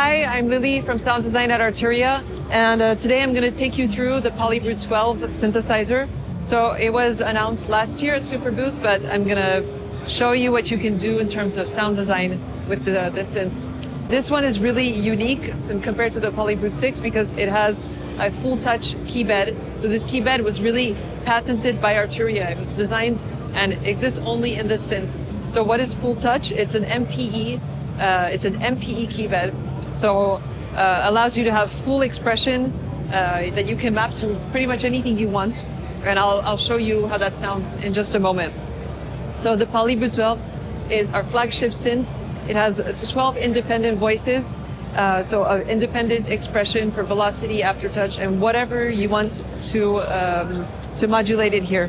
Hi, I'm Lily from Sound Design at Arturia, and today I'm going to take you through the PolyBrute 12 synthesizer. So it was announced last year at Superbooth, but I'm going to show you what you can do in terms of sound design with the synth. This one is really unique compared to the PolyBrute 6 because it has a FullTouch Keybed. So this Keybed was really patented by Arturia. It was designed and exists only in this synth. So what is FullTouch? It's an MPE. It's an MPE Keybed. So allows you to have full expression that you can map to pretty much anything you want. And I'll show you how that sounds in just a moment. So the PolyBrute 12 is our flagship synth. It has 12 independent voices, so independent expression for velocity, aftertouch, and whatever you want to modulate it here.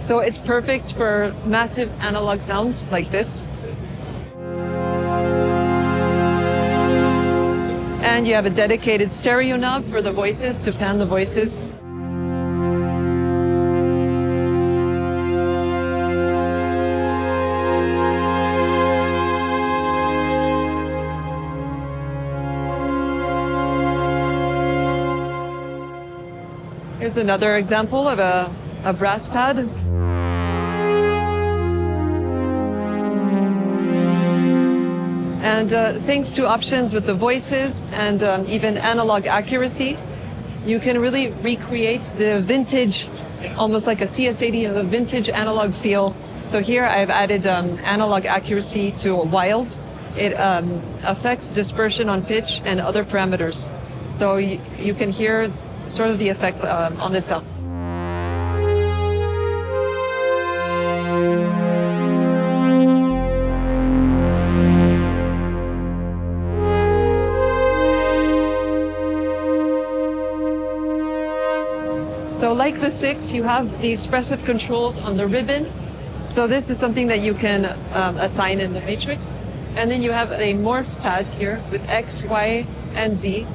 So it's perfect for massive analog sounds like this. And you have a dedicated stereo knob for the voices to pan the voices. Here's another example of a brass pad. And thanks to options with the voices and even analog accuracy, you can really recreate the vintage, almost like a CS80 of a vintage analog feel. So here I've added analog accuracy to wild. It affects dispersion on pitch and other parameters. So you can hear sort of the effect on this sound. So like the 6, you have the expressive controls on the ribbon. So this is something that you can assign in the matrix. And then you have a Morph Pad here with X, Y, and Z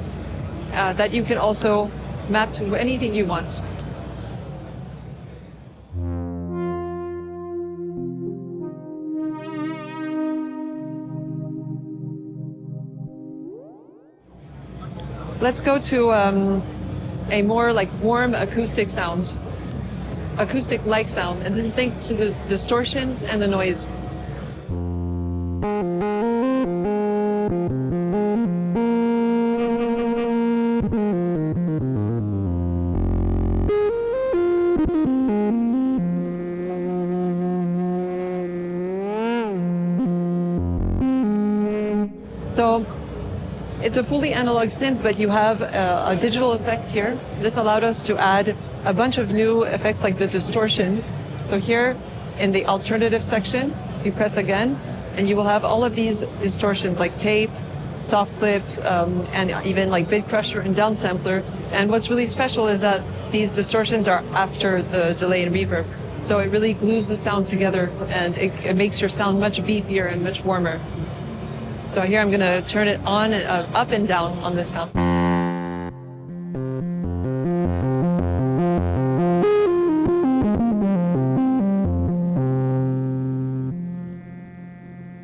that you can also map to anything you want. Let's go to a more like warm acoustic sound, acoustic-like sound, and this is thanks to the distortions and the noise. So it's a fully analog synth, but you have a digital effects here. This allowed us to add a bunch of new effects like the distortions. So here in the alternative section, you press again, and you will have all of these distortions like tape, soft clip, and even like bit crusher and downsampler. And what's really special is that these distortions are after the delay and reverb. So it really glues the sound together, and it makes your sound much beefier and much warmer. So here I'm going to turn it on and up and down on this sound.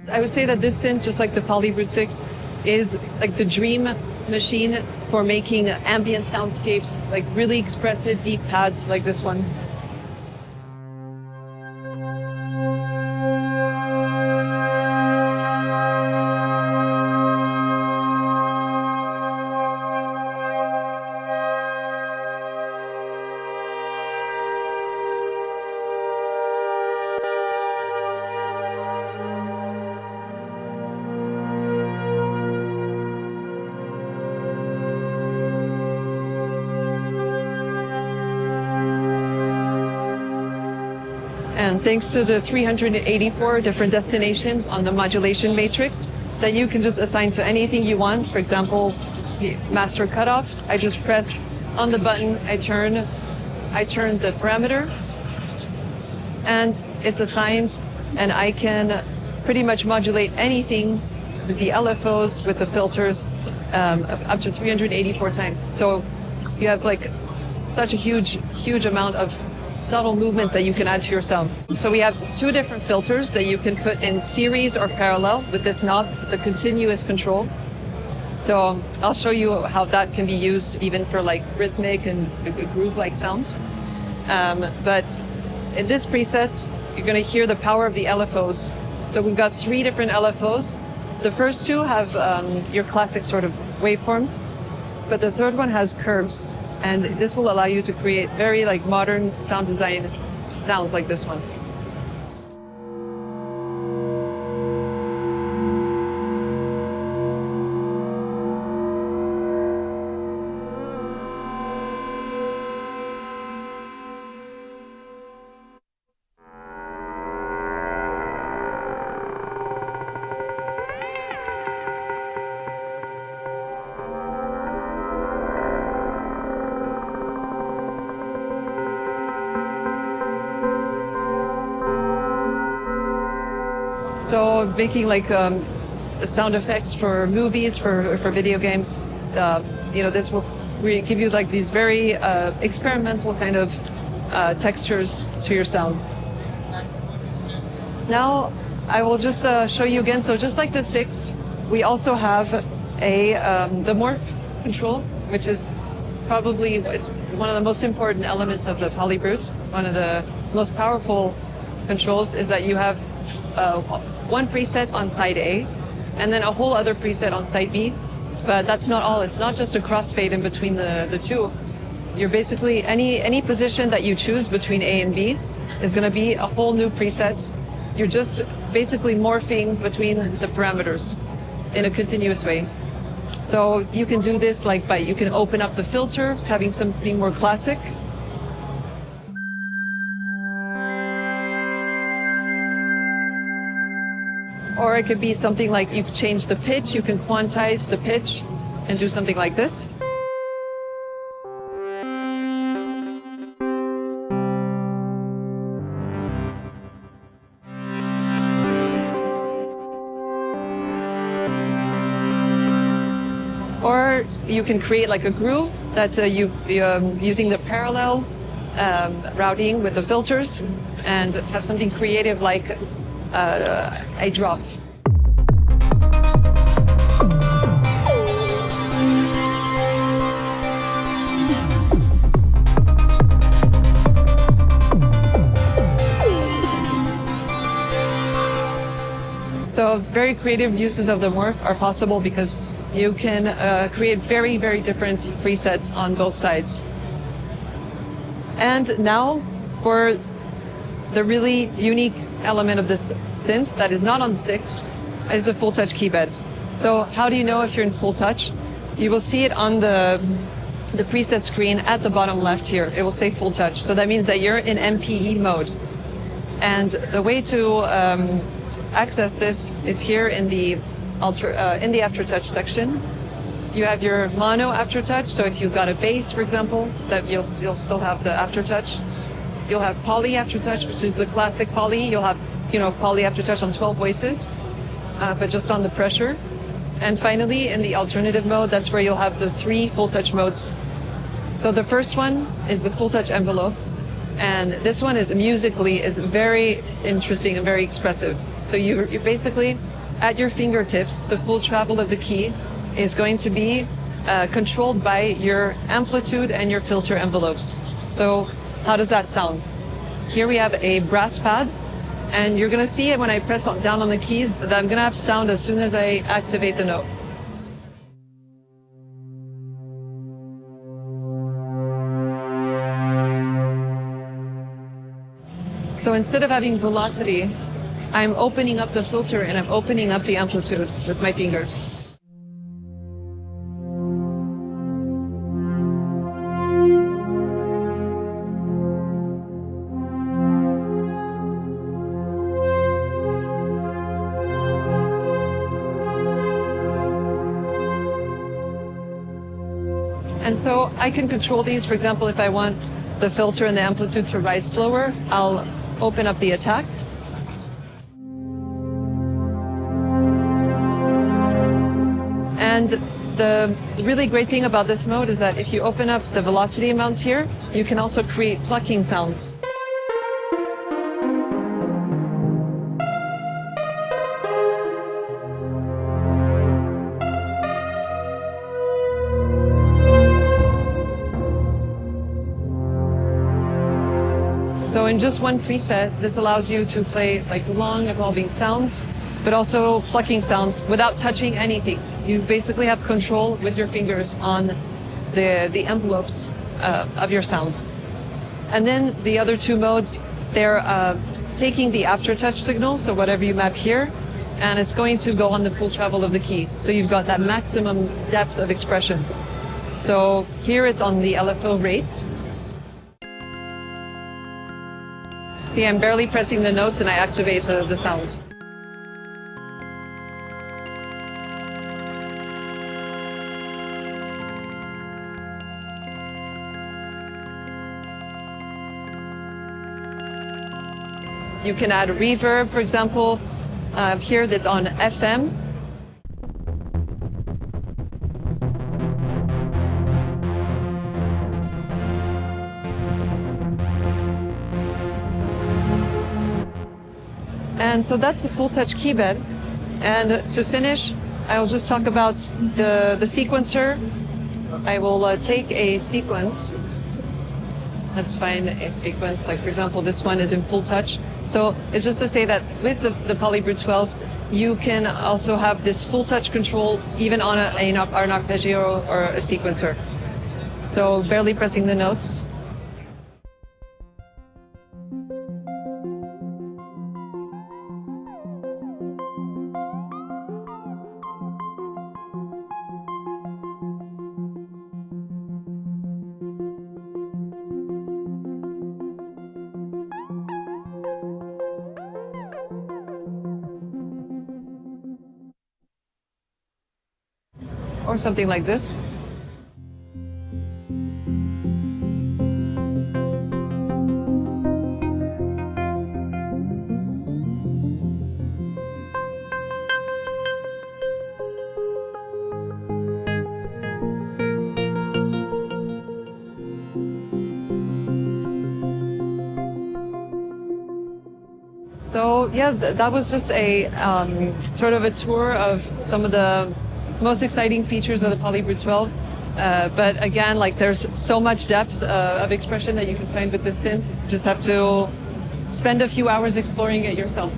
I would say that this synth, just like the PolyBrute 6, is like the dream machine for making ambient soundscapes, like really expressive deep pads like this one. And thanks to the 384 different destinations on the Modulation Matrix that you can just assign to anything you want. For example, the master cutoff, I just press on the button, I turn the parameter, and it's assigned, and I can pretty much modulate anything with the LFOs, with the filters, up to 384 times. So you have like such a huge amount of subtle movements that you can add to your sound. So we have 2 different filters that you can put in series or parallel with this knob. It's a continuous control. So I'll show you how that can be used even for like rhythmic and groove-like sounds. But in this preset, you're going to hear the power of the LFOs. So we've got 3 different LFOs. The first 2 have your classic sort of waveforms, but the third one has curves. And this will allow you to create very like modern sound design sounds like this one. So making like sound effects for movies, for video games, this will give you like these very experimental kind of textures to your sound. Now I will just show you again. So just like the 6, we also have the Morph Control, which is probably one of the most important elements of the PolyBrute. One of the most powerful controls is that you have one preset on side A, and then a whole other preset on side B. But that's not all. It's not just a crossfade in between the 2. You're basically, any position that you choose between A and B is going to be a whole new preset. You're just basically morphing between the parameters in a continuous way. So you can do this like you can open up the filter, having something more classic. Or it could be something like you change the pitch, you can quantize the pitch and do something like this. Or you can create like a groove that using the parallel routing with the filters and have something creative like a drop. So very creative uses of the Morph are possible because you can create very, very different presets on both sides. And now for the really unique element of this synth that is not on 6 is the FullTouch Keybed. So how do you know if you're in FullTouch? You will see it on the preset screen at the bottom left here. It will say FullTouch. So that means that you're in MPE mode. And the way to access this is here in the aftertouch section. You have your mono aftertouch. So if you've got a bass, for example, that you'll still have the aftertouch. You'll have poly aftertouch, which is the classic poly. You'll have, poly aftertouch on 12 voices, but just on the pressure. And finally, in the alternative mode, that's where you'll have the 3 FullTouch modes. So the first one is the FullTouch envelope. And this one is musically very interesting and very expressive. So you're basically at your fingertips, the full travel of the key is going to be controlled by your amplitude and your filter envelopes. So how does that sound? Here we have a brass pad, and you're going to see it when I press down on the keys that I'm going to have sound as soon as I activate the note. So instead of having velocity, I'm opening up the filter and I'm opening up the amplitude with my fingers. And so I can control these. For example, if I want the filter and the amplitude to rise slower, I'll open up the attack. And the really great thing about this mode is that if you open up the velocity amounts here, you can also create plucking sounds. So in just one preset, this allows you to play like long evolving sounds, but also plucking sounds without touching anything. You basically have control with your fingers on the envelopes of your sounds. And then the other two modes, they're taking the aftertouch signal, so whatever you map here, and it's going to go on the full travel of the key. So you've got that maximum depth of expression. So here it's on the LFO rate. See, I'm barely pressing the notes and I activate the sound. You can add reverb, for example, here that's on FM. And so that's the FullTouch Keybed. And to finish, I'll just talk about the sequencer. I will take a sequence. Let's find a sequence, like for example, this one is in FullTouch. So it's just to say that with the PolyBrute 12, you can also have this FullTouch control even on an arpeggio or a sequencer. So barely pressing the notes. Or something like this. So yeah, that was just a sort of a tour of some of the most exciting features of the PolyBrute 12. But again, like there's so much depth of expression that you can find with this synth. You just have to spend a few hours exploring it yourself.